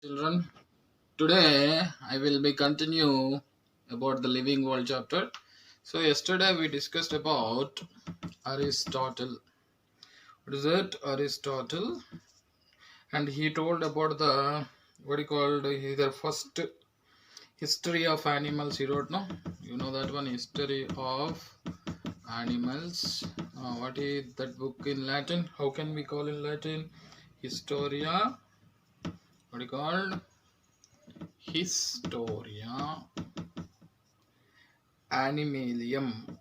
Children, today I will be continue about the living world chapter. So yesterday we discussed about Aristotle. What is it? Aristotle, and he told about the what he called the first history of animals. He wrote, no, you know that one, history of animals. What is that book in Latin? How can we call in Latin? Historia. What he called? Historia Animalium.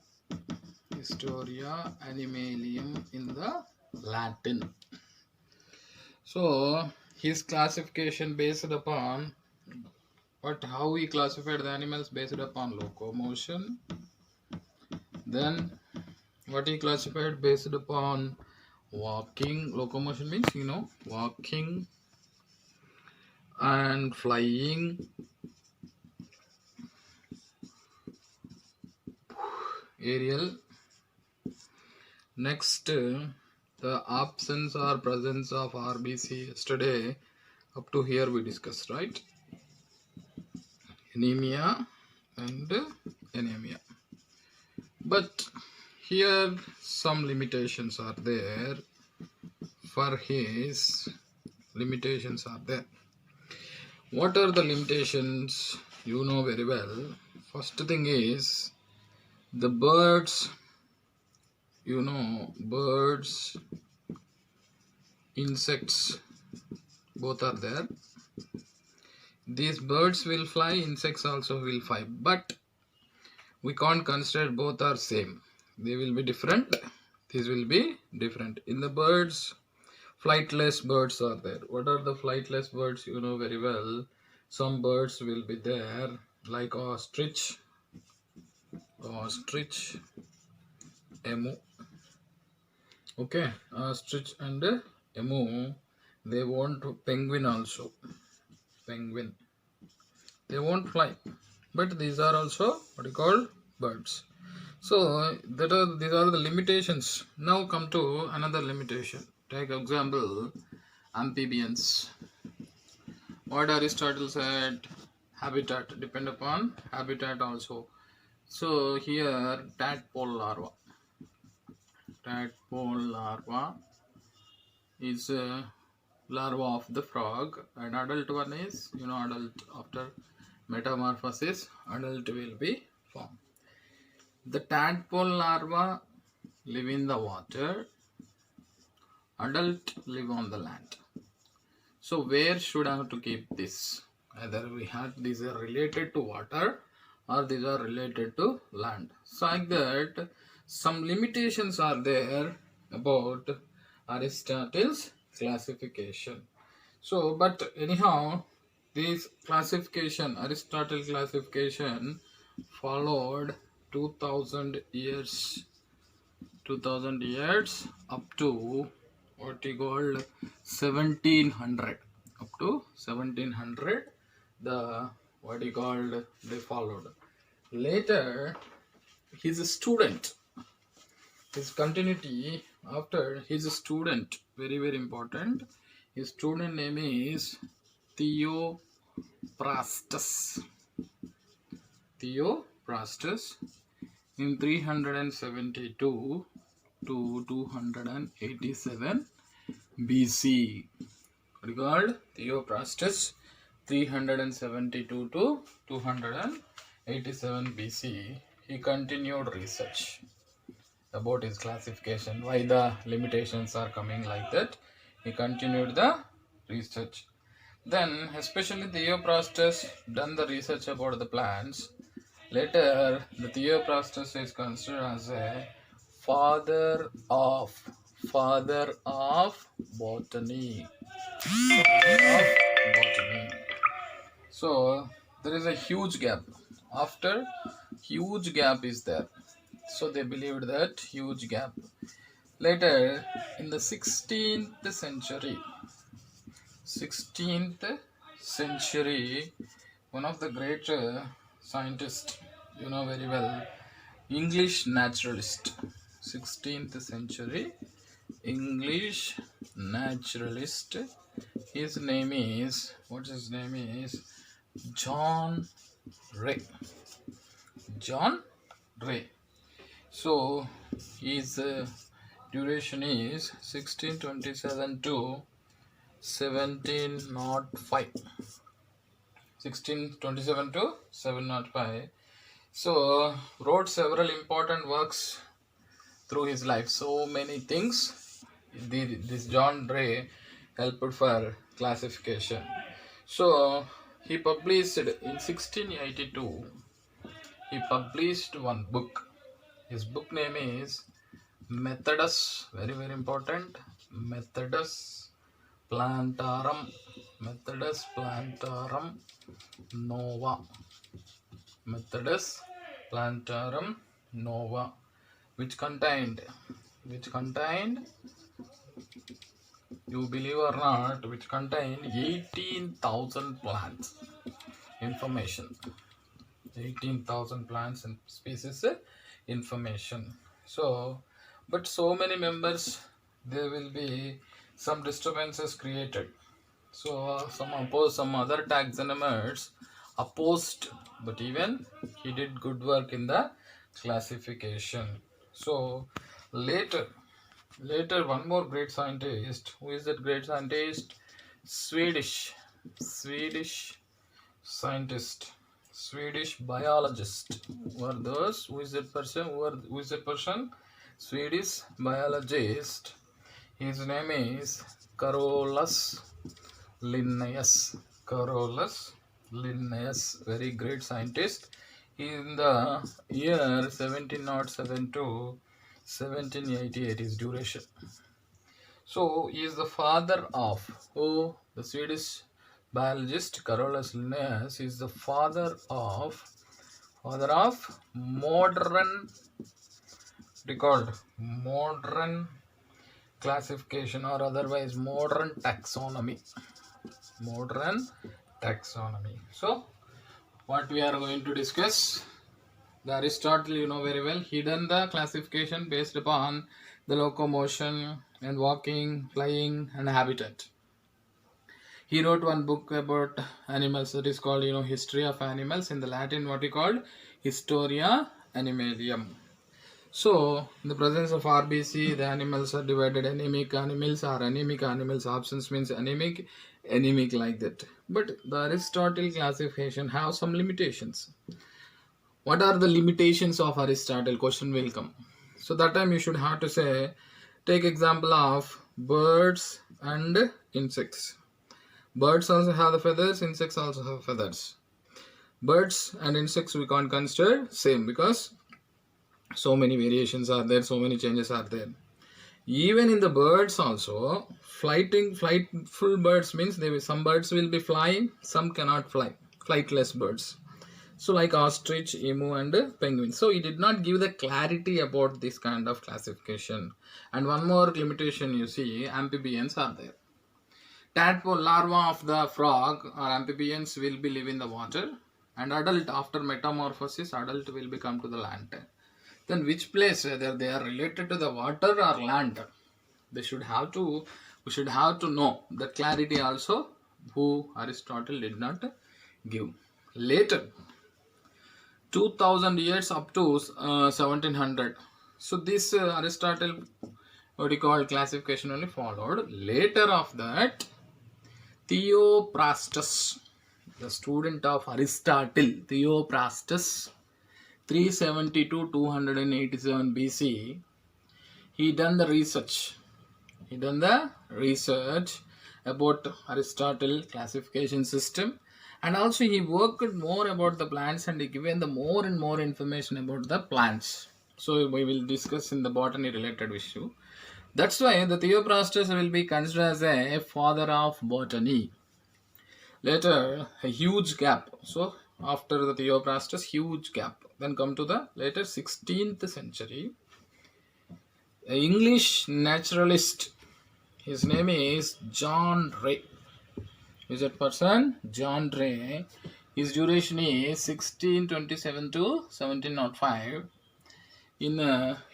Historia Animalium in the Latin. So his classification based upon how he classified the animals based upon locomotion. Then what he classified based upon walking. Locomotion means walking and flying, aerial. Next, the absence or presence of RBC. Yesterday, up to here we discussed, right? Anemia and anemia. But here some limitations are there. For his limitations are there. What are the limitations? You know very well. First thing is the birds. Birds, insects, both are there. These birds will fly, insects also will fly, but we can't consider both are same. They will be different. These will be different. In the birds, flightless birds are there. What are the flightless birds? You know very well. Some birds will be there like ostrich, emu. Okay, ostrich and emu. They want penguin also. Penguin. They won't fly, but these are also what you call birds. So these are the limitations. Now come to another limitation. Take example, amphibians. What Aristotle said, habitat depend upon habitat also. So here tadpole larva. Tadpole larva is a larva of the frog, and adult one is adult after metamorphosis. Adult will be formed. The tadpole larva live in the water. Adult live on the land. So where should I have to keep this? Either these are related to water or these are related to land. So like that, some limitations are there about Aristotle's classification. So, but anyhow, this classification, Aristotle classification, followed 2000 years up to what he called 1700. Up to 1700, the what he called they followed. Later, his student, his continuity after his student, very very important. His student name is Theophrastus. Theophrastus in 372 to 287 BC. Regard Theophrastus 372 to 287 BC. He continued research about his classification, why the limitations are coming like that. He continued the research. Then, especially Theophrastus done the research about the plants. Later, the Theophrastus is considered as a father of botany. So there is a huge gap. After huge gap is there. So they believed that huge gap. Later, in the 16th century, one of the great scientists, you know very well, English naturalist. 16th century English naturalist His name is, what's his name is? John Ray. John Ray. So his duration is 1627 to 1705. 1627 to 705. So wrote several important works through his life. So many things this John Ray helped for classification. So he published in 1682. He published one book. His book name is Methodus. Very very important. Methodus Plantarum. Methodus Plantarum Nova. Methodus Plantarum Nova, which contained, you believe or not, which contained 18,000 plants information. 18,000 plants and species information. So, but so many members, there will be some disturbances created. So some other taxonomers opposed, but even he did good work in the classification. So later one more great scientist. Who is that great scientist? Swedish scientist, Swedish biologist. Who are those? Who is that person? Who is that person? Swedish biologist. His name is Carolus Linnaeus. Carolus Linnaeus, very great scientist. In the year 1707 to 1788 is duration. So he is the father of who? The Swedish biologist Carolus Linnaeus is the father of modern, recalled modern classification, or otherwise modern taxonomy. So what we are going to discuss, the Aristotle, you know very well, he done the classification based upon the locomotion and walking, flying and habitat. He wrote one book about animals that is called, History of Animals. In the Latin, what he called Historia Animalium. So, in the presence of RBC, the animals are divided. Anemic animals are anemic animals. Absence means anemic like that. But the Aristotle classification have some limitations. What are the limitations of Aristotle? Question will come. So that time you should have to say, take example of birds and insects. Birds also have the feathers, insects also have feathers. Birds and insects we can't consider same because so many variations are there, so many changes are there. Even in the birds also, flightful birds means some birds will be flying, some cannot fly, flightless birds. So like ostrich, emu and penguin. So he did not give the clarity about this kind of classification. And one more limitation you see, amphibians are there. Tadpole, larva of the frog or amphibians will be live in the water, and adult after metamorphosis, adult will become to the land. Then which place, whether they are related to the water or land, we should have to know the clarity also, who Aristotle did not give. Later 2000 years up to 1700, so this Aristotle, what you call classification, only followed. Later of that, Theophrastus, the student of Aristotle, Theophrastus, 372 287 BC, he done the research about Aristotle classification system, and also he worked more about the plants and he given the more and more information about the plants. So we will discuss in the botany related issue. That's why the Theophrastus will be considered as a father of botany. Later, a huge gap. So after the Theophrastus, huge gap. Then come to the later 16th century. An English naturalist. His name is John Ray. Who is that person? John Ray. His duration is 1627 to 1705.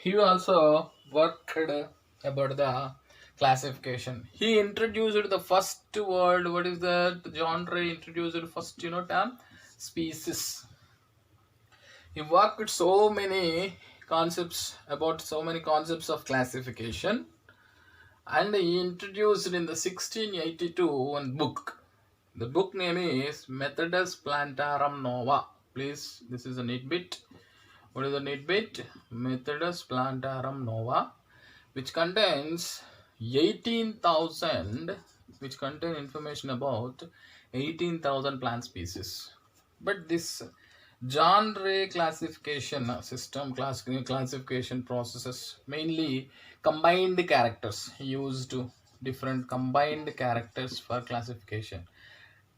He also worked about the classification. He introduced the first word. What is that? John Ray introduced the first, term species. He worked with so many concepts of classification, and he introduced in the 1682 one book. The book name is Methodus Plantarum Nova. Please, this is a neat bit. What is the neat bit? Methodus Plantarum Nova, which contains 18,000, which contain information about 18,000 plant species. But this John Ray classification classification processes mainly combined characters. He used different combined characters for classification.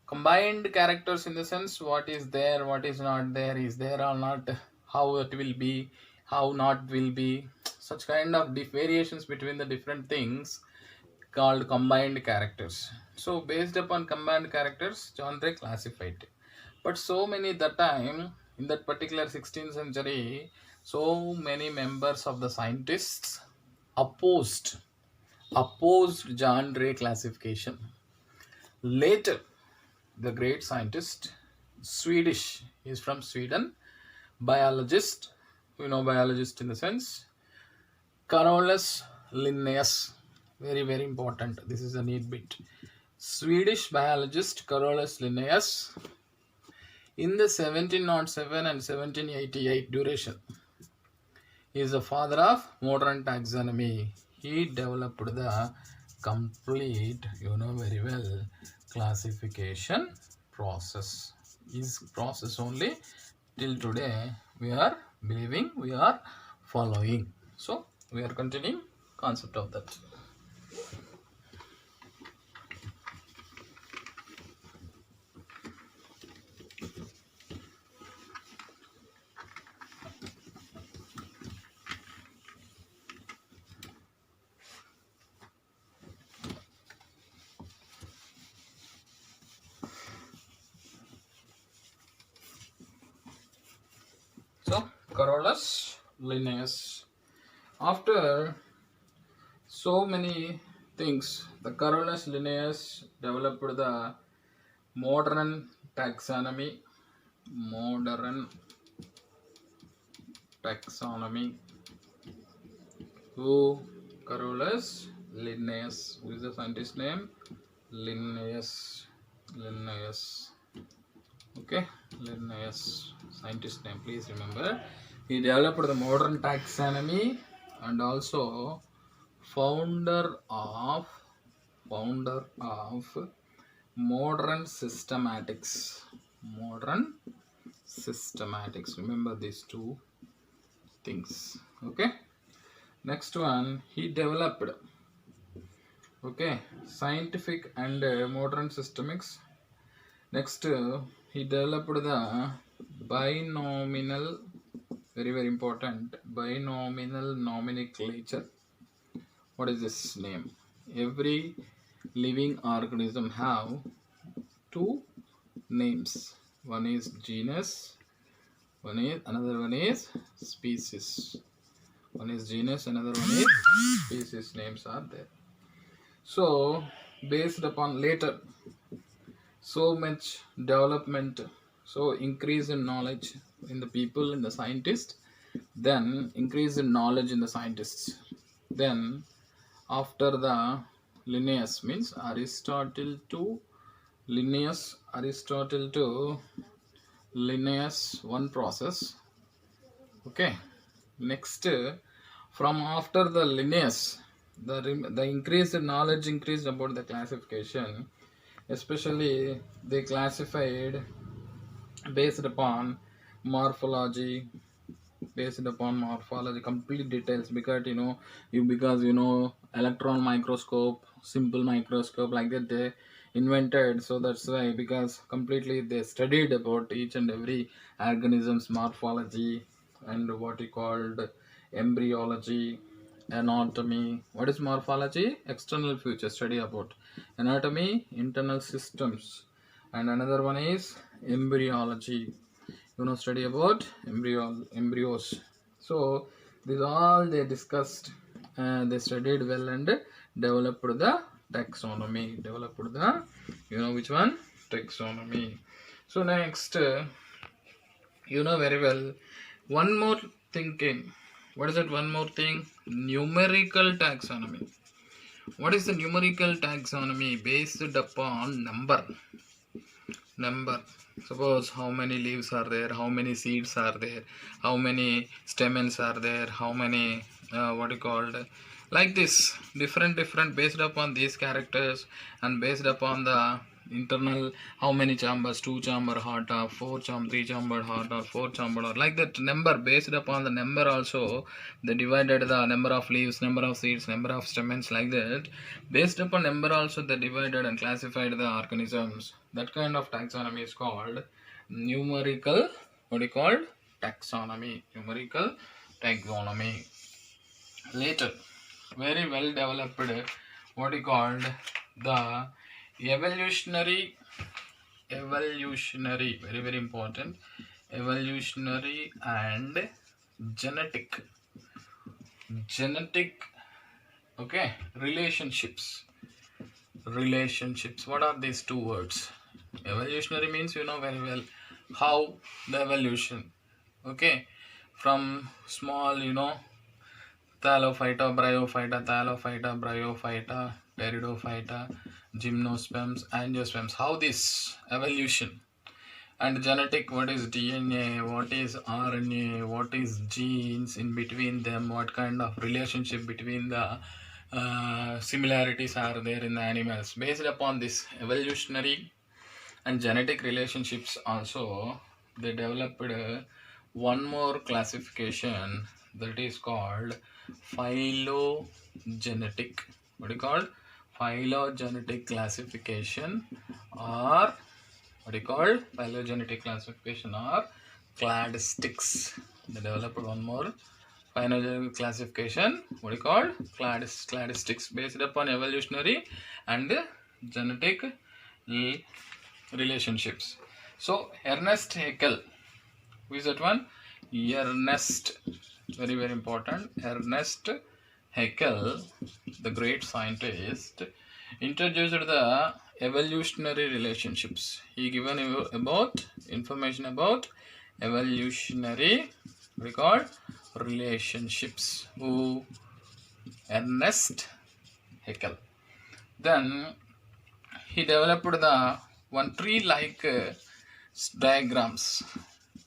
Combined characters in the sense what is there, what is not there, is there or not, how it will be, how not will be, such kind of variations between the different things called combined characters. So based upon combined characters, John Ray classified. But so many that time in that particular 16th century, so many members of the scientists opposed John Ray classification. Later, the great scientist, Swedish, he is from Sweden, biologist, biologist in the sense, Carolus Linnaeus, very very important, this is a neat bit. Swedish biologist Carolus Linnaeus, in the 1707 and 1788 duration, he is the father of modern taxonomy. He developed the complete, very well, classification process. His process only till today we are believing, we are following. So we are continuing concept of that. So Carolus Linnaeus, after so many things, the Carolus Linnaeus developed the modern taxonomy. Who? Carolus Linnaeus. Who is the scientist name? Linnaeus. Okay, Linnaeus, scientist name, please remember. He developed the modern taxonomy and also founder of modern systematics. Remember these two things. Okay. Next one, he developed scientific and modern systemics. Next, he developed the binomial, very very important, binomial nomenclature. What is this name? Every living organism have two names. One is genus, another one is species. One is genus, another one is species. Names are there. So based upon later so much development, so increase in knowledge in the people, in the scientists, then increase in knowledge in the scientists. Then after the Linnaeus, means Aristotle to Linnaeus, one process. Okay. Next, from after the Linnaeus, the increased knowledge increased about the classification. Especially they classified based upon morphology, complete details, because electron microscope, simple microscope, like that they invented. So that's why, because completely they studied about each and every organism's morphology and what he called embryology, anatomy. What is morphology? External features, study about anatomy, internal systems, and another one is embryology, study about embryos. So these all they discussed, they studied well and developed the taxonomy. Developed the, which one? Taxonomy. So next, very well, one more thinking. What is that one more thing? Numerical taxonomy. What is the numerical taxonomy? Based upon number. Suppose how many leaves are there, how many seeds are there, how many stamens are there, how many what you called, like this, different based upon these characters, and based upon the internal, how many chambers, 2 chamber heart or 4 chamber, 3 chamber heart or 4 chamber, or like that number. Based upon the number also they divided the number of leaves, number of seeds, number of stamens, like that. Based upon number also they divided and classified the organisms. That kind of taxonomy is called numerical, what you called, taxonomy. Numerical taxonomy. Later, very well developed, what you called, the evolutionary, very important, evolutionary and genetic, okay, relationships. What are these two words? Evolutionary means, very well, how the evolution, okay, from small, Thallophyta, Bryophyta, Pteridophyta, Gymnosperms, Angiosperms. How this evolution. And genetic, what is DNA, what is RNA, what is genes in between them, what kind of relationship between the similarities are there in the animals. Based upon this evolutionary and genetic relationships also, they developed one more classification, that is called phylogenetic. What do you call? Phylogenetic classification, or what do you call? Phylogenetic classification, or cladistics. They developed one more phylogenetic classification, what do you call? Cladistics, based upon evolutionary and genetic relationships. So Ernest Haeckel, who is that one? Ernest, very important. Ernest Haeckel, the great scientist, introduced the evolutionary relationships. He given about information about evolutionary, record, relationships. Who? Ernest Haeckel. Then he developed the one tree-like diagrams.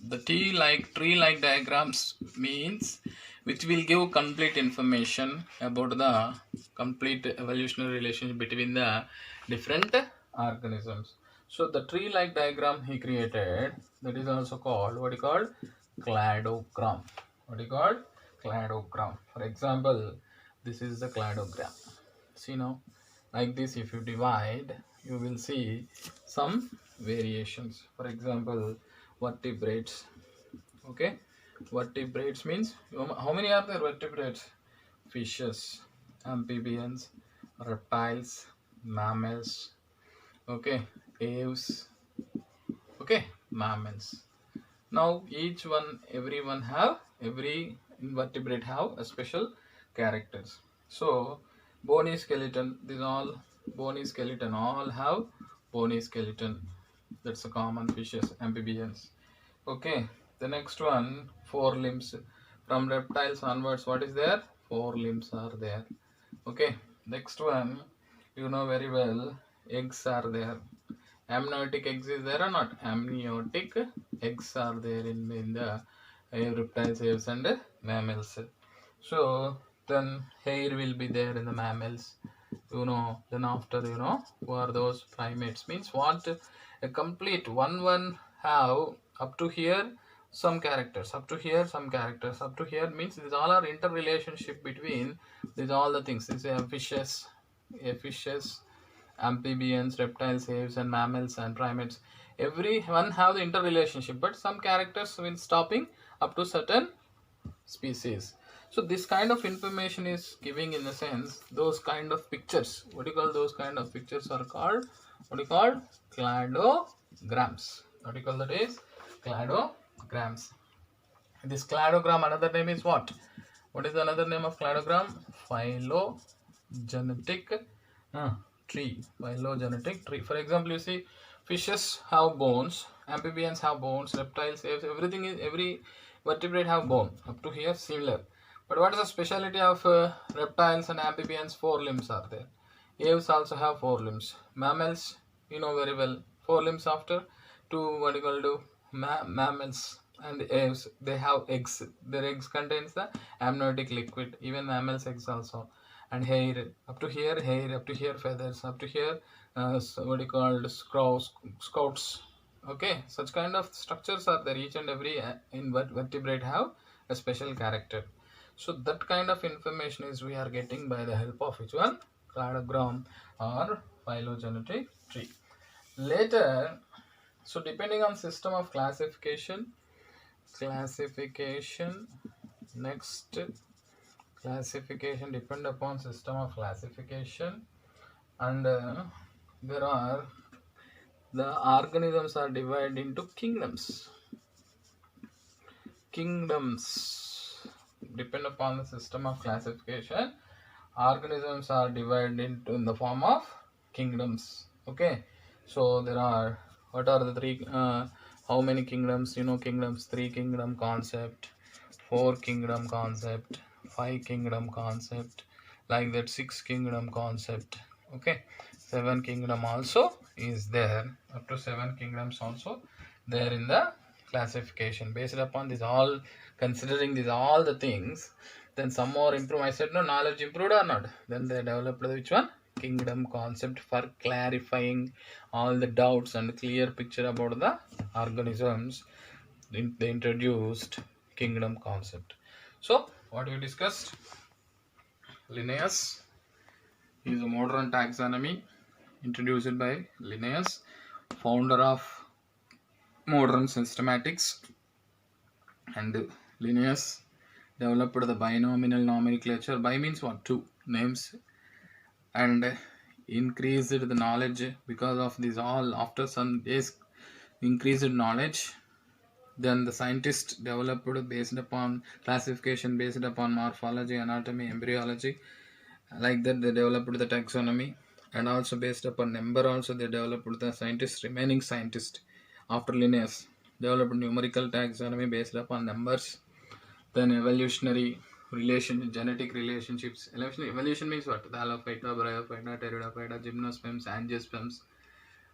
The tree-like diagrams means which will give complete information about the complete evolutionary relationship between the different organisms. So the tree-like diagram he created, that is also called, what you call, cladogram. What you call? Cladogram. For example, this is the cladogram. See now, like this, if you divide, you will see some variations. For example, vertebrates. Okay, vertebrates means how many are there? Vertebrates: fishes, amphibians, reptiles, mammals, okay, aves, okay, mammals. Now each one, every invertebrate have a special characters. So bony skeleton, these all bony skeleton, all have bony skeleton. That's a common fishes, amphibians. Okay, the next one, four limbs. From reptiles onwards, what is there? Four limbs are there. Okay, next one, very well, eggs are there. Amniotic eggs is there or not? Amniotic eggs are there in the reptiles, aves, and mammals. So then hair will be there in the mammals. Then after, who are those primates? Means what? A complete one have up to here some characters, up to here some characters, up to here, means these all are interrelationship between these all the things. These are fishes, amphibians, reptiles, aves, and mammals and primates. Every one have the interrelationship, but some characters will stopping up to certain species. So this kind of information is giving, in the sense, those kind of pictures. What do you call those kind of pictures are called? What do you call? Cladograms. What do you call that is? Cladograms. This cladogram, another name is what? What is another name of cladogram? Phylogenetic. phylogenetic tree. Phylogenetic tree. For example, you see fishes have bones, amphibians have bones, reptiles, everything is every vertebrate have bone. Up to here similar. But what is the speciality of reptiles and amphibians? Four limbs are there. Aves also have four limbs. Mammals, you know very well, four limbs after two what you call do mammals and aves. They have eggs. Their eggs contains the amniotic liquid. Even mammals eggs also. And hair up to here, hair up to here, feathers up to here. So what you call scouts. Okay, such kind of structures are there. Each and every vertebrate have a special character. So that kind of information is we are getting by the help of which one? Cladogram or phylogenetic tree. Later, so depending on system of classification, next classification depend upon system of classification, and there are the organisms are divided into kingdoms. Depend upon the system of classification, organisms are divided into in the form of kingdoms. Okay, so there are, what are the three how many kingdoms? You know kingdoms, three kingdom concept, four kingdom concept, five kingdom concept, like that, six kingdom concept. Okay, seven kingdom also is there, up to seven kingdoms also there in the classification. Based upon this all, considering these all the things, then some more improve. I said no, knowledge improved or not, then they developed which one? Kingdom concept, for clarifying all the doubts and clear picture about the organisms. They introduced kingdom concept. So what we discussed, Linnaeus is a modern taxonomy introduced by Linnaeus, founder of modern systematics. And Linnaeus developed the binomial nomenclature. Bi means what? Two names. And increased the knowledge because of this all. After some days increased knowledge, then the scientists developed based upon classification, based upon morphology, anatomy, embryology, like that they developed the taxonomy. And also based upon number also they developed the scientists, remaining scientists after Linnaeus developed numerical taxonomy based upon numbers. Then evolutionary relation, genetic relationships. Evolution means what? The Thallophyta, Bryophyta, Pteridophyta, Gymnosperms, Angiosperms,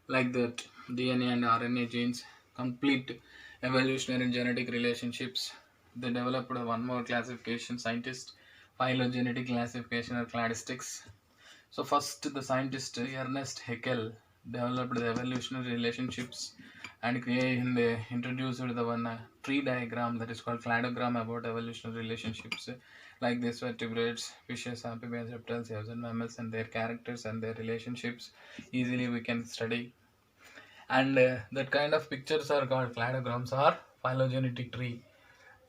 like that. DNA and RNA genes, complete evolutionary genetic relationships. They developed one more classification, scientist, phylogenetic classification or cladistics. So first the scientist Ernest Haeckel developed the evolutionary relationships and introduced the one tree diagram, that is called cladogram, about evolutionary relationships, like this vertebrates, fishes, amphibians, reptiles, aves and mammals, and their characters and their relationships easily we can study. And that kind of pictures are called cladograms or phylogenetic tree.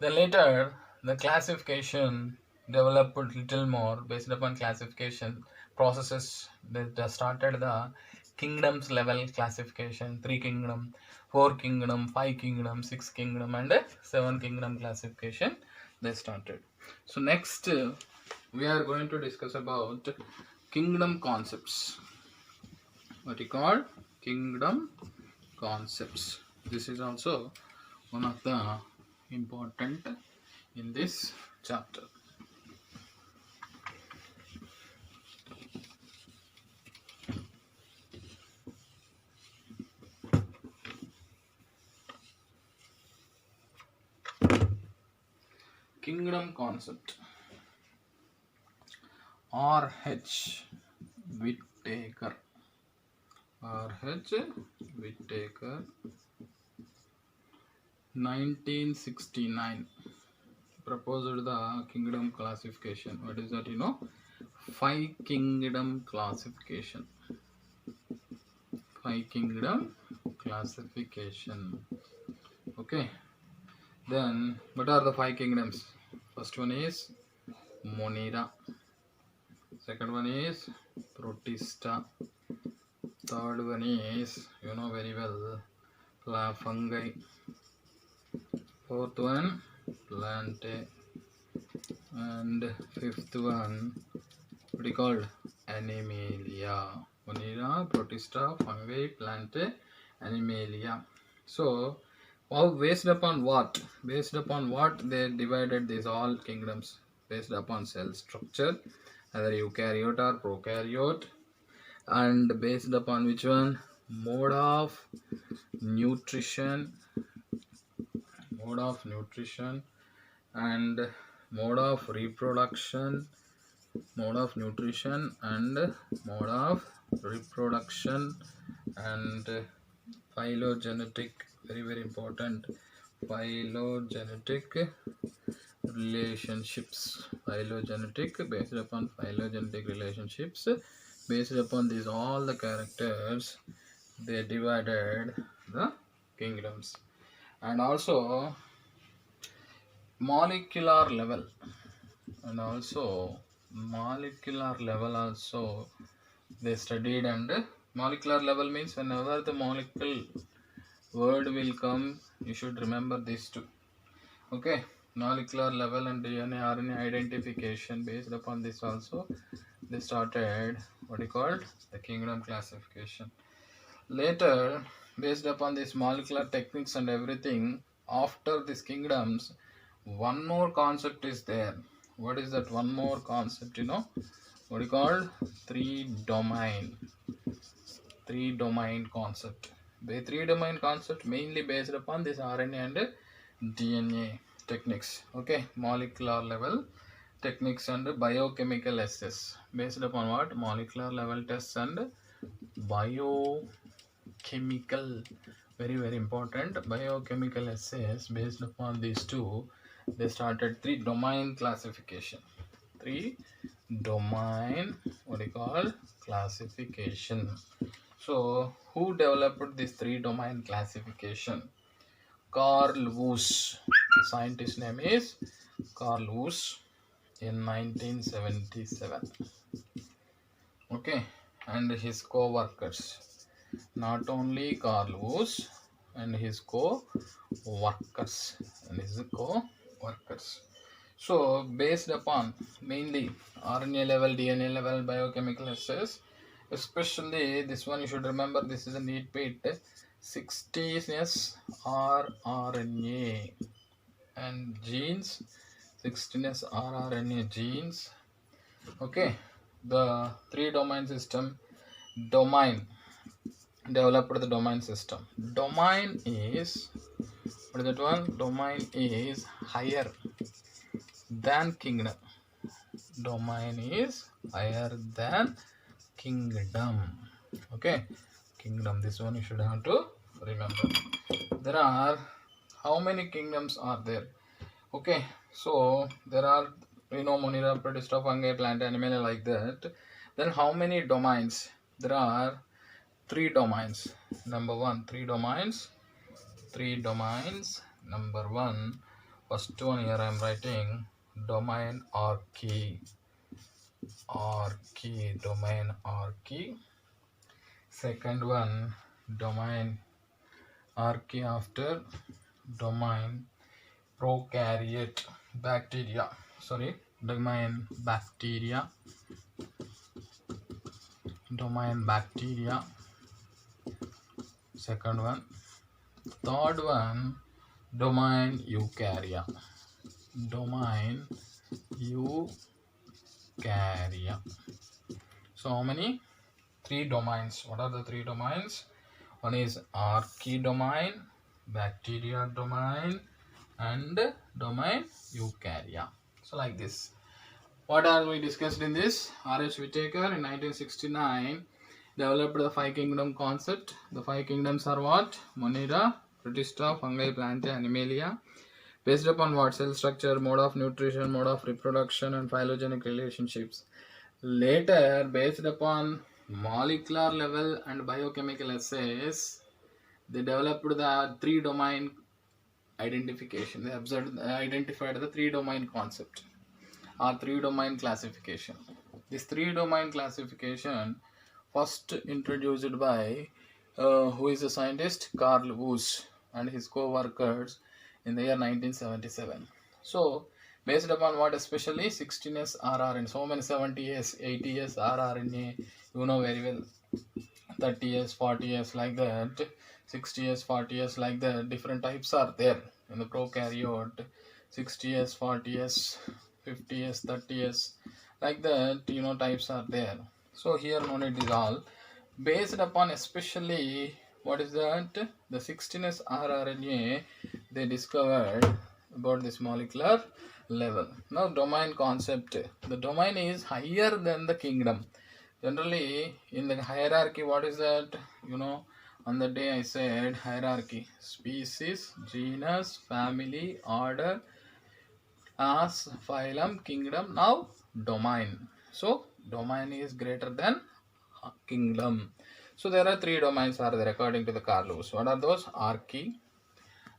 Then later the classification developed little more based upon classification processes. They started the kingdoms level classification, three kingdom, four kingdom, five kingdom, six kingdom, and seven kingdom classification they started. So next we are going to discuss about kingdom concepts. What you call kingdom concepts. This is also one of the important in this chapter. Kingdom concept. R.H. Whittaker. R.H. Whittaker, 1969, proposed the kingdom classification. What is that? You know, five kingdom classification. Five kingdom classification. Okay. Then, what are the five kingdoms? First one is Monera. Second one is Protista. Third one is, you know very well, fungi. Fourth one, Plantae. And fifth one, what is called Animalia. Monera, Protista, Fungi, Plante, Animalia. So, how based upon what? Based upon what they divided these all kingdoms? Based upon cell structure, either eukaryote or prokaryote, and based upon which one? Mode of nutrition, and mode of reproduction, and mode of reproduction, and phylogenetic, very important, phylogenetic relationships, based upon phylogenetic relationships, based upon these all the characters, they divided the kingdoms. And also molecular level, also they studied. And molecular level means whenever the molecule word will come, you should remember these two. Okay, molecular level and DNA RNA identification. Based upon this also they started what is called the kingdom classification. Later, based upon these molecular techniques and everything, after these kingdoms, one more concept is there. What is that one more concept? What is called three domain concept. The three domain concept mainly based upon this RNA and DNA techniques. Okay, molecular level techniques and biochemical assays. Based upon what? Molecular level tests and biochemical, very important, biochemical assays. Based upon these two, they started three domain classification. What you call classification. So who developed this three domain classification? Carl Woese. The scientist name is Carl Woese in 1977. Okay, and his co-workers. Not only Carl Woese and his co-workers. So based upon mainly RNA level, DNA level, biochemical assays, especially this one you should remember, this is a neat bit, 16S rRNA and genes, 16S rRNA genes. Okay, the three domain system, developed the domain system. Domain is, what is that one? Domain is higher than kingdom. Domain is higher than kingdom. Okay, kingdom, this one you should have to remember. There are, how many kingdoms are there? Okay, so there are, Monera, Protista, Fungi, Plant, Animal, like that. Then how many domains? There are three domains. Number one, three domains. Number one, first one here I am writing domain archaea. Domain archaea. Second one, domain archaea after domain prokaryote bacteria. Domain bacteria. Second one. Third one, domain eukarya. So how many? Three domains. What are the three domains? One is archaea domain, bacteria domain, and domain eukarya. So like this. What are we discussed in this? R.H. Whitaker in 1969 developed the five kingdom concept. The five kingdoms are what? Monera, Protista, Fungi, Planta, Animalia. Based upon what? Cell structure, mode of nutrition, mode of reproduction, and phylogenetic relationships. Later, based upon molecular level and biochemical assays, they developed the three domain identification. They identified the three domain concept or three domain classification. This three domain classification first introduced by who is a scientist? Carl Woese and his co-workers in the year 1977. So Based upon what? Especially 16s rRNA. So many 70s, 80s rRNA. You know very well. 30s, 40s like that. 60s, 40s like that. Different types are there in the prokaryote. 60s, 40s, 50s, 30s like that. Types are there. So here no need is all. Based upon especially what is that? The 16s rRNA they discovered about this molecular level. Now domain concept. The domain is higher than the kingdom. Generally in the hierarchy, what is that? On the day I said hierarchy: species, genus, family, order, class, phylum, kingdom. Now domain. So domain is greater than kingdom. So there are three domains are there according to the Carl Lewis. What are those? Archaea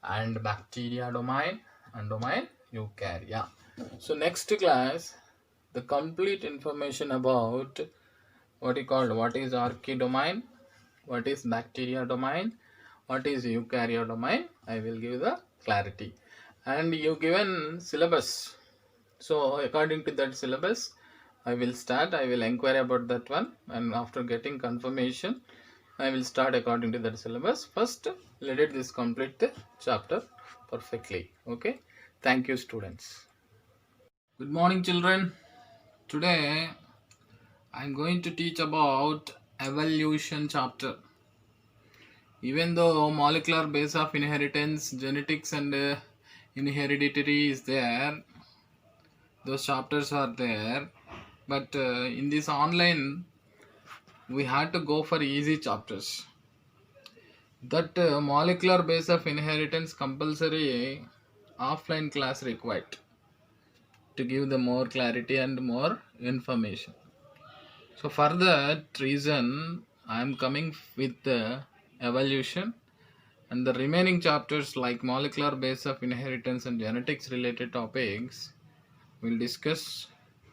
and bacteria domain and domain eukarya. So next class, the complete information about what is archaea domain, what is bacteria domain, what is eukarya domain. I will give the clarity. And you given syllabus. So according to that syllabus, I will inquire about that one, and after getting confirmation, I will start according to that syllabus. First, let it this complete the chapter perfectly. Okay. Thank you, students. Good morning, children. Today, I am going to teach about evolution chapter. Even though molecular base of inheritance, genetics and inhereditary is there, those chapters are there, but in this online we had to go for easy chapters. That molecular base of inheritance compulsory offline class required to give the more clarity and more information. So for that reason I am coming with the evolution, and the remaining chapters like molecular base of inheritance and genetics related topics we'll discuss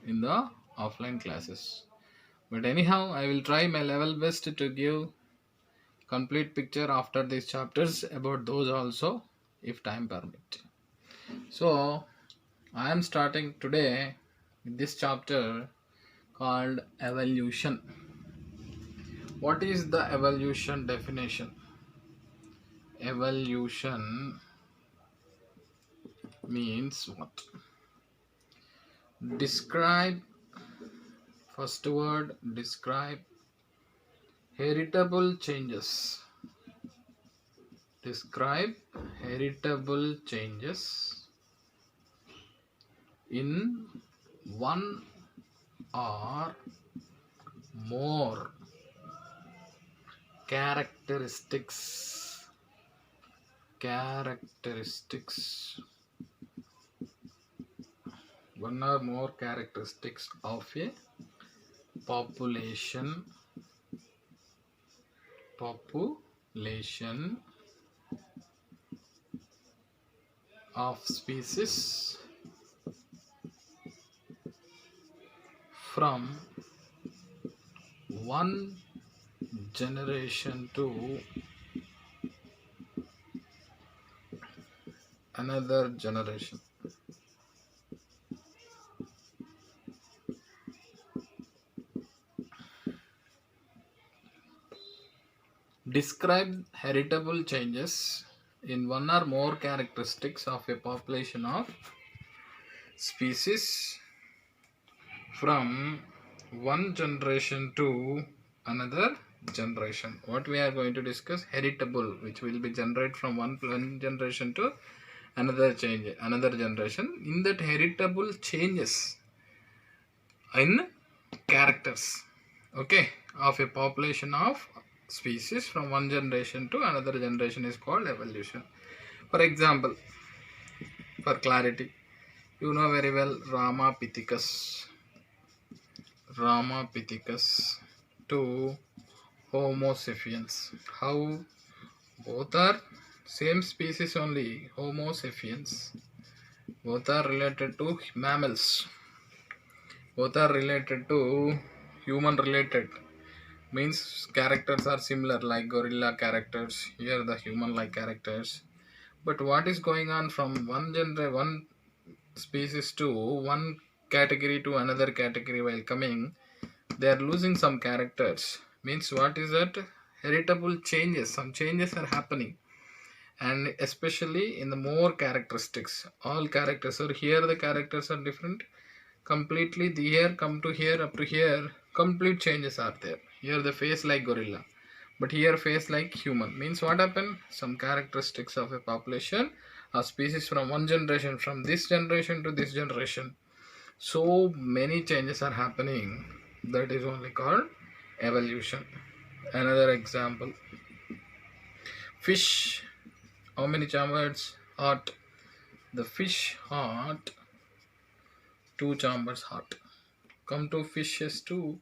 in the offline classes. But anyhow, I will try my level best to give complete picture after these chapters about those also, if time permit. So I am starting today with this chapter called evolution. What is the evolution definition? Evolution means what? Describe, first word, describe heritable changes. Describe heritable changes in one or more characteristics one or more characteristics of a population of species from one generation to another generation. Describe heritable changes in one or more characteristics of a population of species from one generation to another generation. What we are going to discuss? Heritable, which will be generated from one generation to another generation. In that heritable changes in characters, okay, of a population of species from one generation to another generation is called evolution. For example, for clarity, you know very well Ramapithecus to Homo sapiens. How? Both are same species only, Homo sapiens. Both are related to mammals. Both are related to human related. Means characters are similar, like gorilla characters, here the human like characters. But what is going on from one species to one category to another category while coming, they are losing some characters. Means what is that? Heritable changes. Some changes are happening, and especially in the more characteristics. All characters. So here the characters are different. Completely the here come to here up to here. Complete changes are there. Here the face like gorilla, but here face like human. Means what happened? Some characteristics of a population or species from one generation, from this generation to this generation, so many changes are happening. That is only called evolution. Another example, fish. How many chambers heart? The fish heart, two chambers heart. Come to fishes too.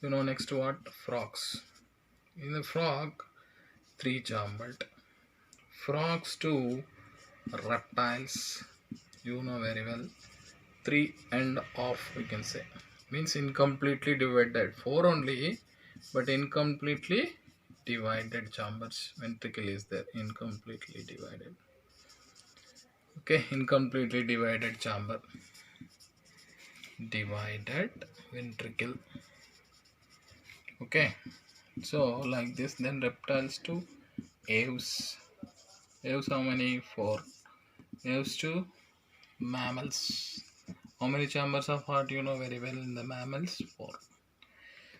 Next to what? Frogs. In the frog, three chambered. Frogs too. Reptiles, very well, three and off we can say. Means incompletely divided. Four only, but incompletely divided chambers. Ventricle is there. Incompletely divided. Okay, incompletely divided chamber. Divided ventricle. Okay, so like this. Then reptiles to aves. Aves how many? Four. Aves to mammals. How many chambers of heart? Very well in the mammals? Four.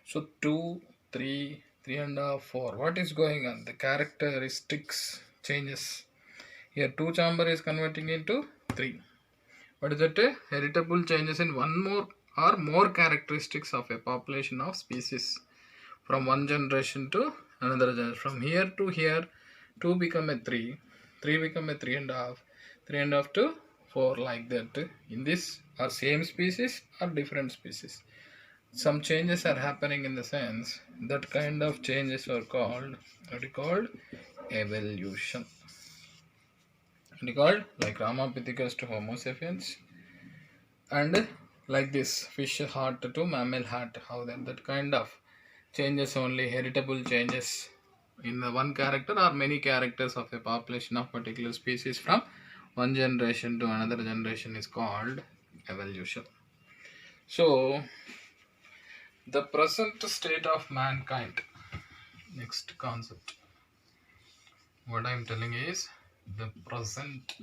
So 2, 3, 3.5, 4. What is going on? The characteristics changes. Here 2 chamber is converting into 3. What is that? Heritable changes in one more or more characteristics of a population of species from one generation to another generation. From here to here, 2 become a 3, 3 become a 3.5, 3.5 to 4, like that. In this are same species or different species. Some changes are happening in the sense that kind of changes are called evolution. What is called? Like Ramapithecus to Homo sapiens, and like this fish heart to mammal heart. How then that kind of changes, only heritable changes in the one character or many characters of a population of particular species from one generation to another generation is called evolution. So the present state of mankind. Next concept. What I am telling is the present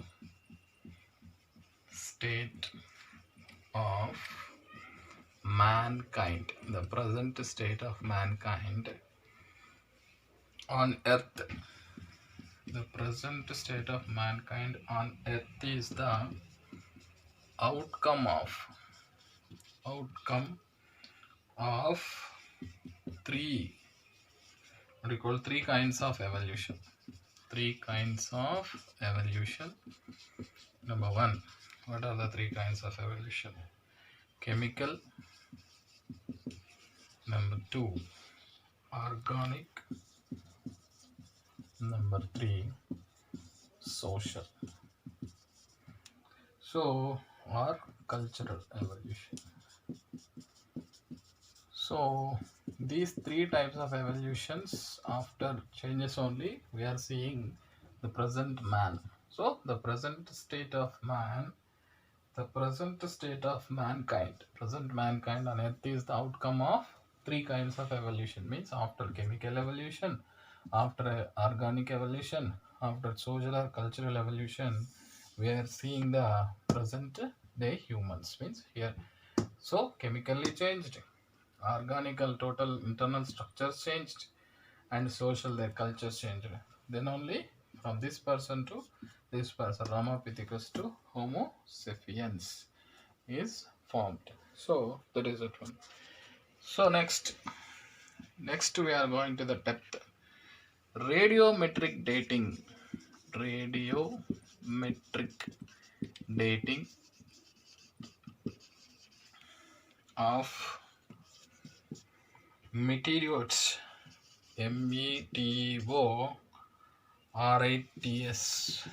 state of mankind. The present state of mankind on earth. The present state of mankind on earth is the outcome of three, what do you call, three kinds of evolution. Three kinds of evolution. Number one, what are the three kinds of evolution? Chemical. Number two, organic. Number three, social. So, or cultural evolution. So, these three types of evolutions, after changes only, we are seeing the present man. So, the present state of man, the present state of mankind, present mankind on earth is the outcome of three kinds of evolution. Means after chemical evolution, after organic evolution, after social or cultural evolution, we are seeing the present day humans. Means here, so chemically changed, organical total internal structures changed, and social their cultures changed. Then only from this person to this person, Ramapithecus to Homo sapiens is formed. So that is that one. So next we are going to the depth. Radiometric dating. Radiometric dating of meteoroids. METORITS.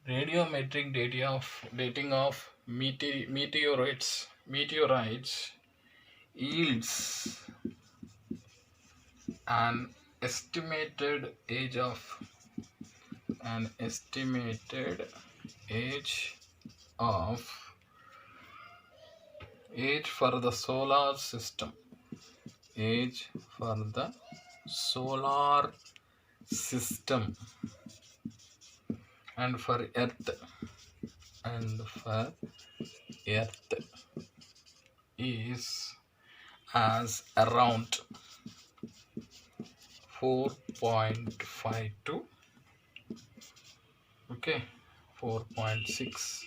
Radiometric dating of meteorites yields an estimated age of age for the solar system. Age for the solar system and for earth is as around 4.52, okay, 4.6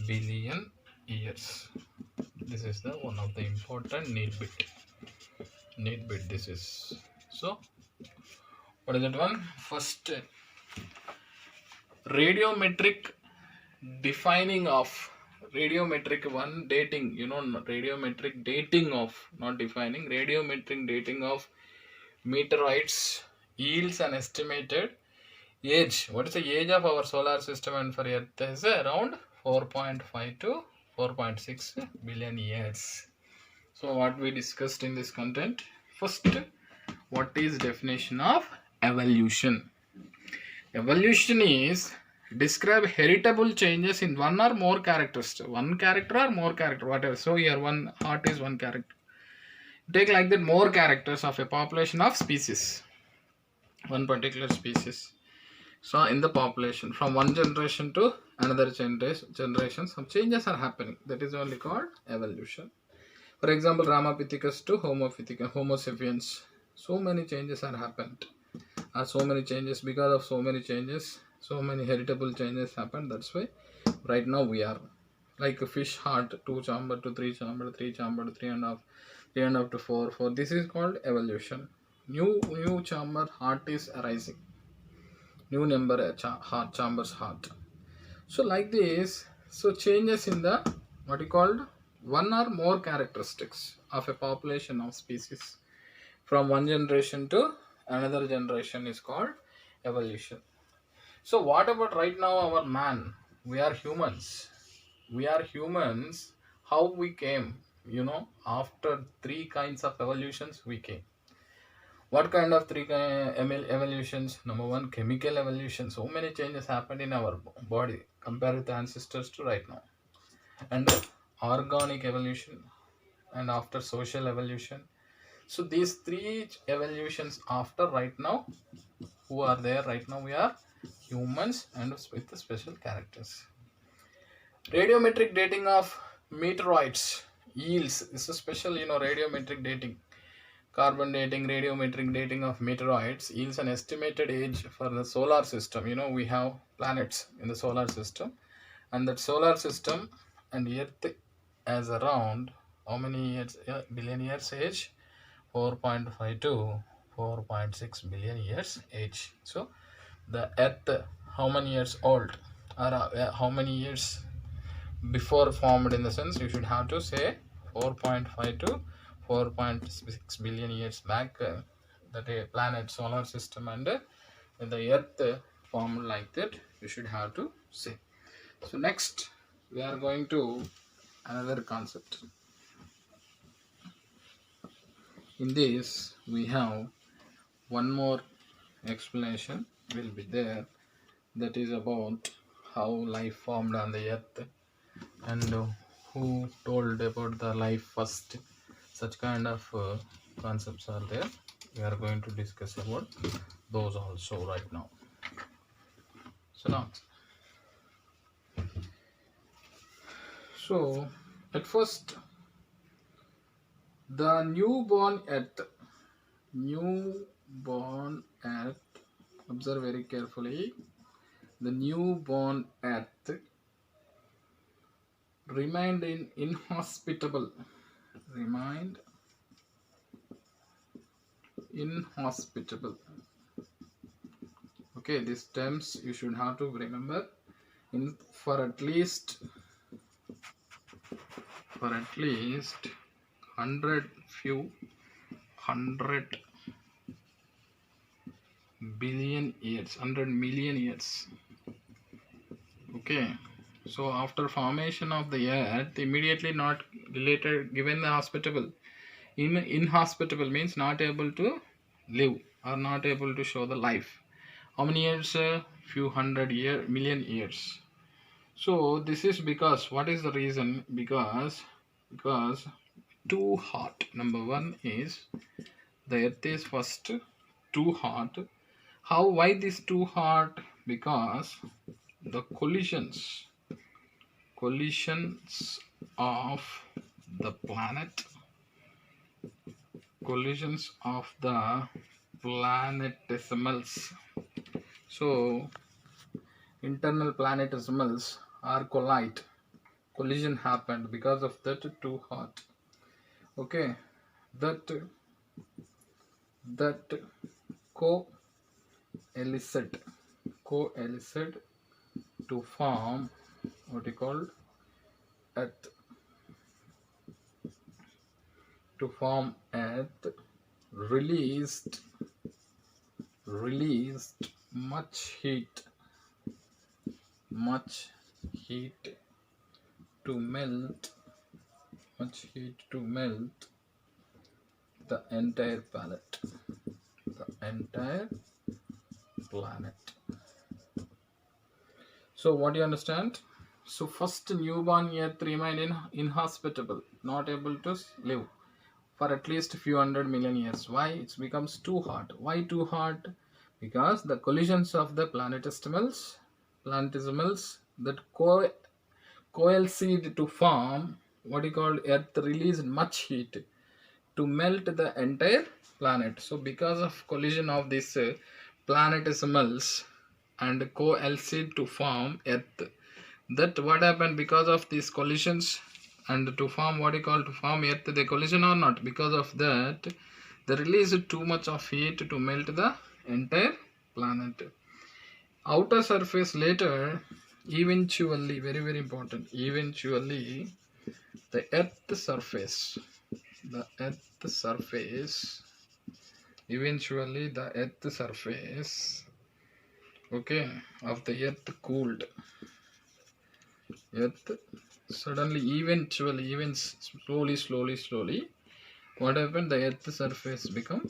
billion years. This is the one of the important need bit this is. So what is that one? First, radiometric defining of radiometric one dating, radiometric dating of, not defining, radiometric dating of meteorites yields an estimated age. What is the age of our solar system and for earth is around 4.5 to 4.6 billion years. So what we discussed in this content, first, what is definition of evolution? Evolution is describe heritable changes in one or more characteristics, one character or more character, whatever. So here one heart is one character. Take like that more characters of a population of species, one particular species. So in the population, from one generation to another generation, some changes are happening. That is only called evolution. For example, Ramapithecus to Homo sapiens. So many changes are happened. So many changes, because of so many changes, so many heritable changes happened. That's why right now we are like a fish heart, 2 chamber to 3 chamber, 3 chamber to 3.5 to 4. This is called evolution. New chamber heart is arising. New number chambers heart. So like this, so changes in the what you called one or more characteristics of a population of species from one generation to another generation is called evolution. So what about right now our man? We are humans. How we came? After 3 kinds of evolutions we came. What kind of 3 evolutions? Number 1, chemical evolution. So many changes happened in our body compared with the ancestors to right now. And organic evolution, and after social evolution. So these 3 evolutions after right now, who are there right now? We are humans and with the special characters. Radiometric dating of meteorites yields is a special, radiometric dating. Carbon dating, radiometric dating of meteoroids yields an estimated age for the solar system. We have planets in the solar system, and that solar system and Earth as around how many years? Billion years age? 4.5 to 4.6 billion years age. So the Earth, how many years old, or how many years before formed, in the sense you should have to say 4.5 to 4.6 billion years back, that a planet solar system and when the earth formed like that, you should have to say. So next we are going to another concept. In this we have one more explanation will be there, that is about how life formed on the earth and who told about the life first. Such kind of concepts are there. We are going to discuss about those also right now. So at first, the newborn earth, observe very carefully, the newborn earth remained inhospitable. Okay, these terms you should have to remember for at least 100 billion years, 100 million years. Okay, so after formation of the earth, immediately not related, given the hospitable. Inhospitable means not able to live or not able to show the life. How many years? Few hundred million years. So this is because, what is the reason? Because too hot. Number one is the earth is first too hot. How, why this too hot? Because the collisions of the planet, collisions of the planetesimals. So internal planetesimals are collision happened because of that too hot. Okay, that coalesced to form what you call earth, released much heat to melt the entire planet. So what do you understand? So first newborn earth remained inhospitable, not able to live for at least a few hundred million years. Why? It becomes too hot. Why too hot? Because the collisions of the planetesimals that coalesced to form what you call earth released much heat to melt the entire planet. So because of collision of these planetesimals and coalesced to form earth, that what happened because of these collisions and to form what you call to form earth, the collision or not, because of that they released too much of heat to melt the entire planet. Outer surface later eventually, very very important, eventually the earth surface eventually the earth surface, okay, of the earth cooled. Earth suddenly, eventually, even slowly, what happened? The earth surface become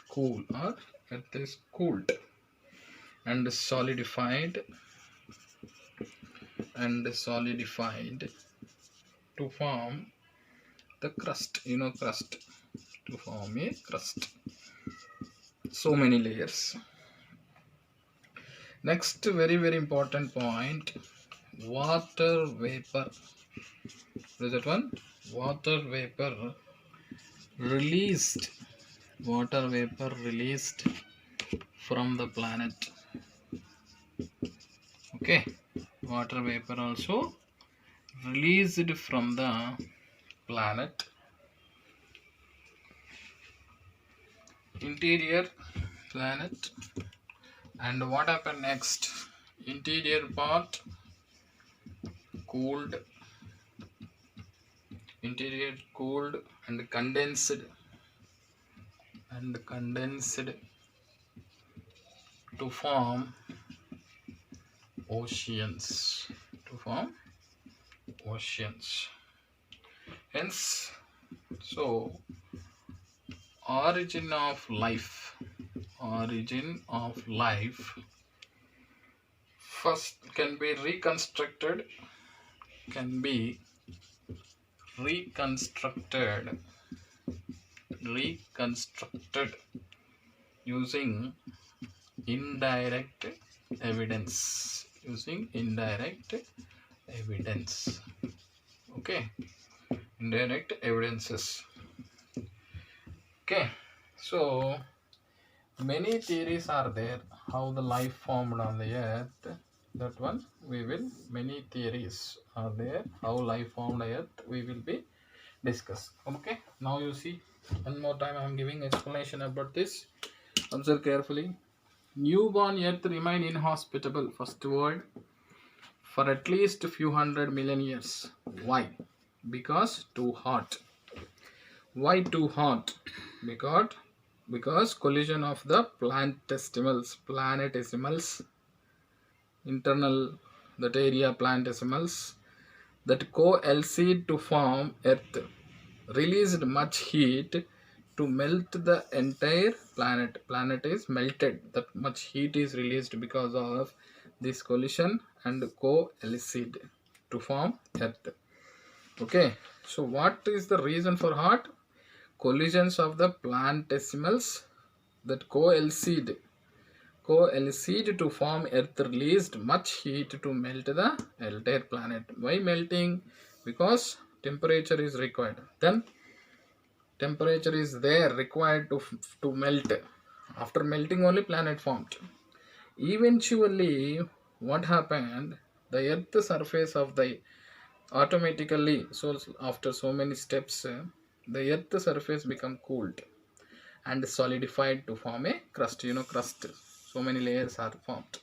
cool, or earth is cooled and solidified to form the crust. Crust, to form a crust. So many layers. Next, very very important point, water vapor. What is that one? Water vapor released. Water vapor released from the planet. Okay, water vapor also released from the planet. Interior planet. And what happened next? Interior part cooled, and condensed to form oceans. Hence, so origin of life first can be reconstructed using indirect evidence. Okay, indirect evidences. Okay, so many theories are there how the life formed on the earth. That one we will, many theories are there how life formed on earth, we will be discuss. Okay, now you see, one more time I am giving explanation about this. Observe carefully. Newborn earth remain inhospitable, first word, for at least a few hundred million years. Why? Because too hot. Why too hot? Because collision of the planetesimals, internal that area planetesimals that coalesced to form earth released much heat to melt the entire planet. Planet is melted, that much heat is released because of this collision and coalesced to form Earth. Okay, so what is the reason for hot? Collisions of the planetesimals that coalesced to form Earth released much heat to melt the entire planet. Why melting? Because temperature is required. Then temperature is there required to melt. After melting only planet formed. Eventually, what happened? The Earth surface of the automatically, so after so many steps, the Earth surface become cooled and solidified to form a crust. Crust. So many layers are formed.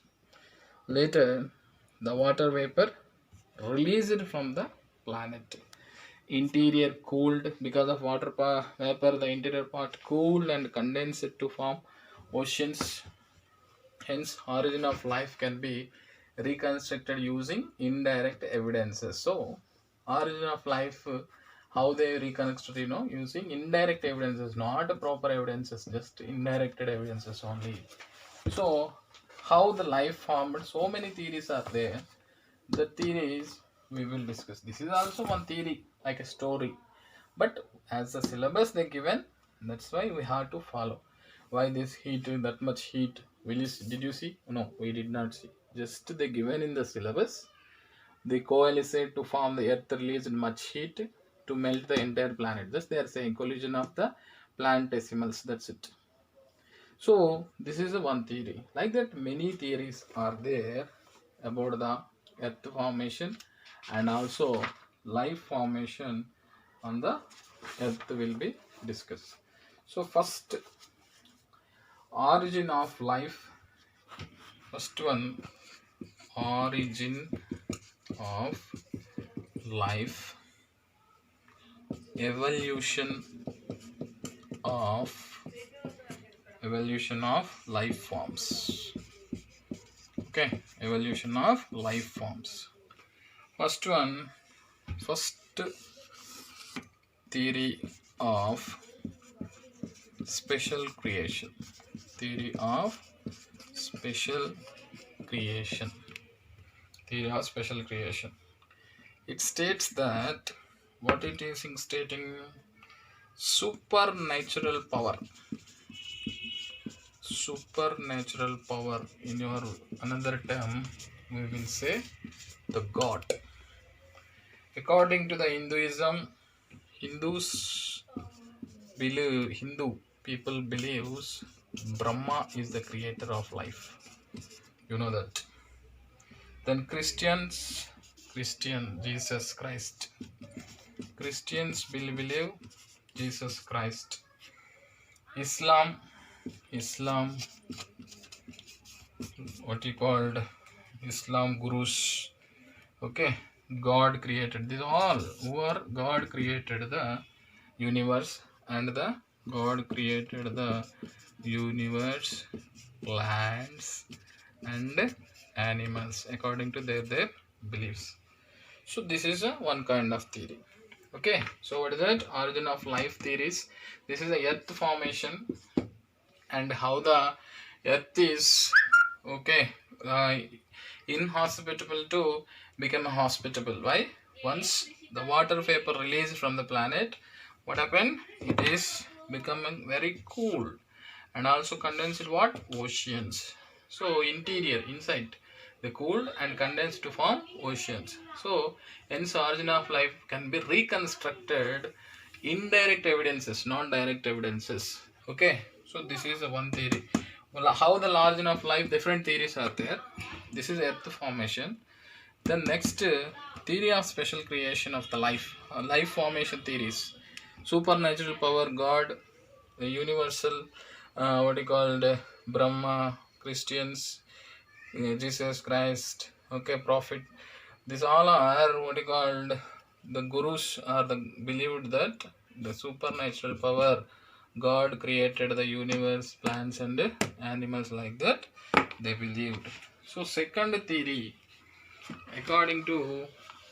Later, the water vapor released from the planet. Interior cooled because of water vapor. The interior part cooled and condensed to form oceans. Hence, origin of life can be reconstructed using indirect evidences. So, origin of life, how they reconstruct, using indirect evidences, not proper evidences, just indirect evidences only. So, how the life formed, so many theories are there. The theories we will discuss. This is also one theory, like a story. But as the syllabus they given, that's why we have to follow. Why this heat, that much heat? Did you see? No, we did not see. Just they given in the syllabus. They coalesced to form the Earth released much heat to melt the entire planet. Just they are saying collision of the planetesimals. That's it. So this is the one theory. Like that, many theories are there about the Earth formation and also life formation on the Earth will be discussed. So first, origin of life. First one, origin of life, evolution of life forms. Okay, evolution of life forms. First one, first theory of special creation. Theory of special creation. Theory of special creation. It states that what it is in stating supernatural power. Supernatural power, in your another term we will say the God. According to the Hinduism, Hindu people believes Brahma is the creator of life. You know that. Then Christian Jesus Christ. Christians believe Jesus Christ. Islam, what you called Islam gurus. Okay, God created these all who are God created the universe and the God created the universe, plants and animals according to their beliefs. So this is one kind of theory. Okay, so what is that? Origin of life theories. This is a earth formation and how the earth is inhospitable to become hospitable. Why? Once the water vapor released from the planet, what happened? It is becoming very cool and also condensed what? Oceans. So interior, inside, they cooled and condensed to form oceans. So hence origin of life can be reconstructed indirect evidences, not direct evidences. Okay, so this is one theory. Well, how the origin of life, different theories are there. This is earth formation. Then next, theory of special creation of the life, life formation theories, supernatural power, God, the universal, what you called Brahma, Christians, Jesus Christ, okay, prophet. These all are what you called the gurus are the believed that the supernatural power, God created the universe, plants and animals like that. They believed. So second theory, according to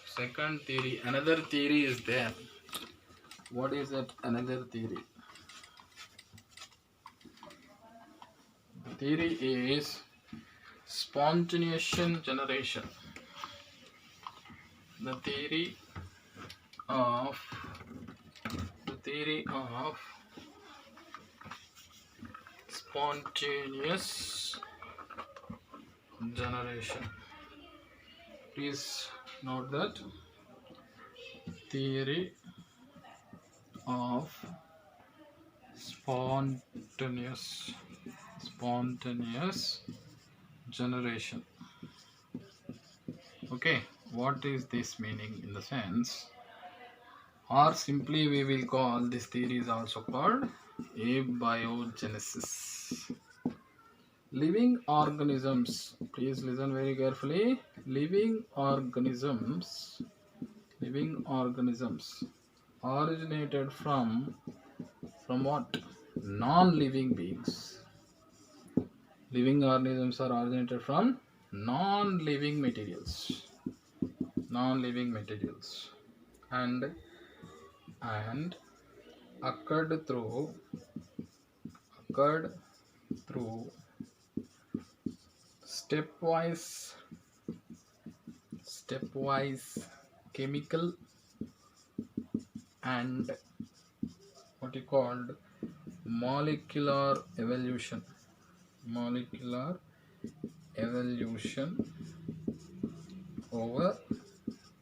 second theory, another theory is there. What is that another theory? The theory is spontaneous generation. The theory of spontaneous generation. Please note that theory of spontaneous generation. Okay, what is this meaning in the sense, or simply we will call this theory is also called abiogenesis. Living organisms, please listen very carefully. Living organisms originated from what? Non-living beings. Living organisms are originated from non-living materials, and occurred through stepwise chemical and what you called molecular evolution over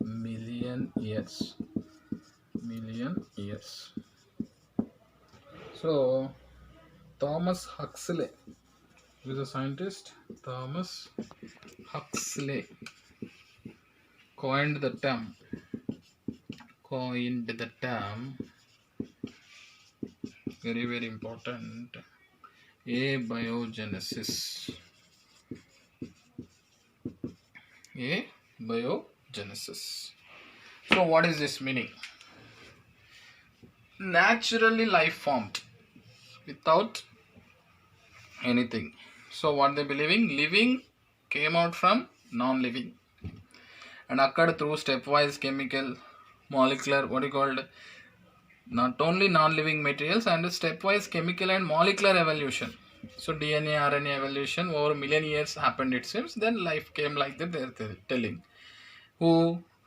million years. So Thomas Huxley, who is a scientist, Thomas Huxley coined the term very, very important, abiogenesis. So what is this meaning? Naturally life formed without anything. So what they believing? Living came out from non-living and occurred through stepwise chemical, molecular, what you called, not only non-living materials, and stepwise chemical and molecular evolution. So DNA, RNA evolution over a million years happened, it seems. Then life came like that. They're telling.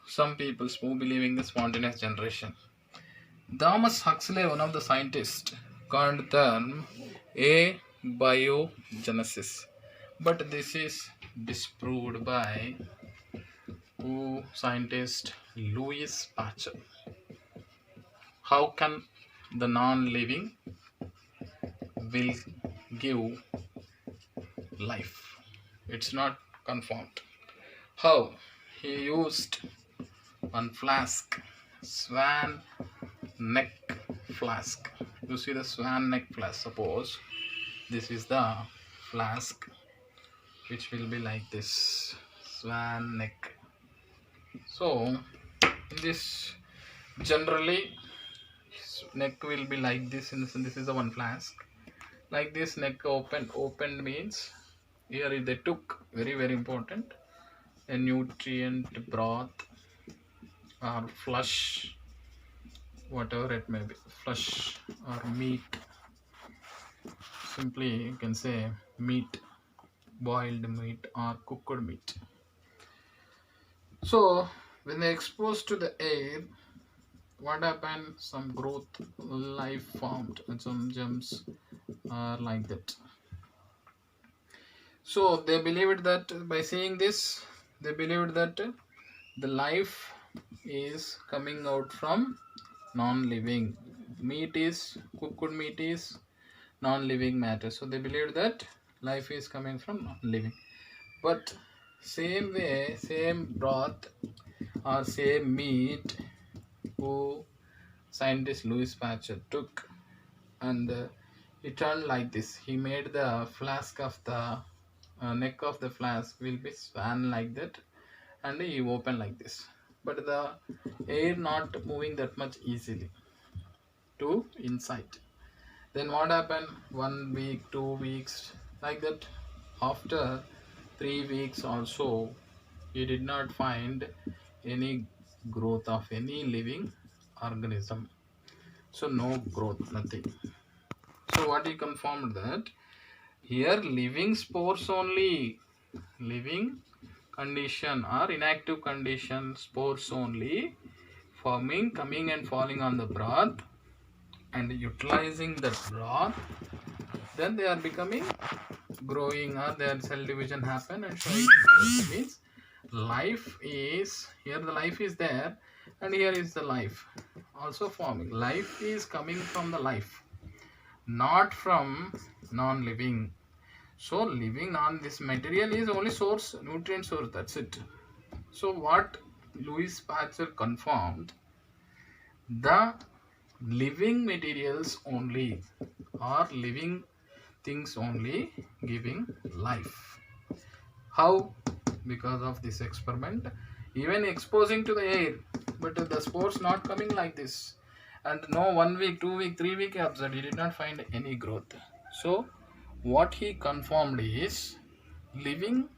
Some people who believe in the spontaneous generation. Thomas Huxley, one of the scientists, coined the term abiogenesis, but this is disproved by scientist Louis Pasteur. How can the non-living will give life? It's not confirmed. How? He used one flask, swan neck flask. You see the swan neck flask. Suppose this is the flask, which will be like this, swan neck. So this generally neck will be like this. In this is the one flask. Like this, neck opened means here they took, very, very important, a nutrient broth or flesh, whatever it may be, flesh or meat. Simply you can say meat, boiled meat or cooked meat. So when they exposed to the air, what happened? Some growth, life formed, and some germs are like that. So they believed that by seeing this, they believed that the life is coming out from non-living. Cooked meat is non-living matter. So they believed that life is coming from non-living. But same way, same broth or same meat, who scientist Louis Pasteur took, and he turned like this. He made the flask of the neck of the flask will be swan like that, and he opened like this. But the air not moving that much easily to inside. Then what happened? 1 week, 2 weeks, like that. After 3 weeks also, he did not find any growth of any living organism. So no growth, nothing. So what he confirmed that here living spores only living condition or inactive condition, spores only forming, coming and falling on the broth and utilizing the broth, then they are becoming growing or their cell division happen and showing growth. Means life is here, the life is there, and here is the life also forming. Life is coming from the life, not from non-living. So living on this material is only source, nutrient source, that's it. So what Louis Pasteur confirmed, the living materials only or living things only giving life. How? Because of this experiment, even exposing to the air, but the spores not coming like this, and no 1 week, 2 week, 3 week observed, he did not find any growth. So what he confirmed is living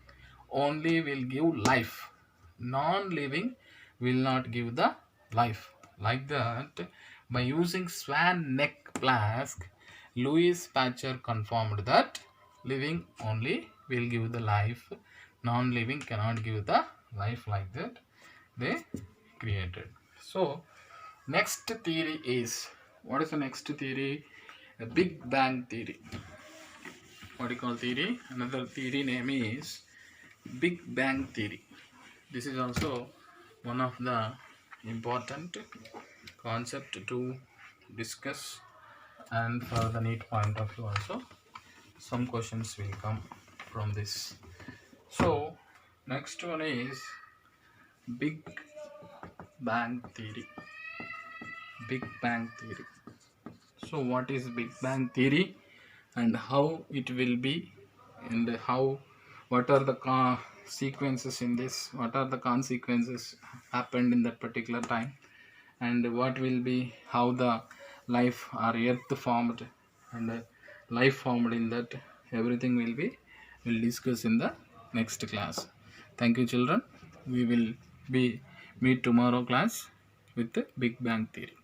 only will give life, non-living will not give the life. Like that, by using swan neck flask, Louis Pasteur confirmed that living only will give the life, non-living cannot give the life. Like that they created. So next theory is, what is the next theory? A Big Bang theory. What do you call theory? Another theory name is Big Bang theory. This is also one of the important concept to discuss, and for the NEET point of view also some questions will come from this. So next one is Big Bang theory. Big Bang theory. So what is Big Bang theory and how it will be, and how, what are the sequences in this, what are the consequences happened in that particular time, and what will be, how the life or earth formed and life formed in that, everything will discuss in the next class. Thank you children. We will be meet tomorrow class with the Big Bang theory.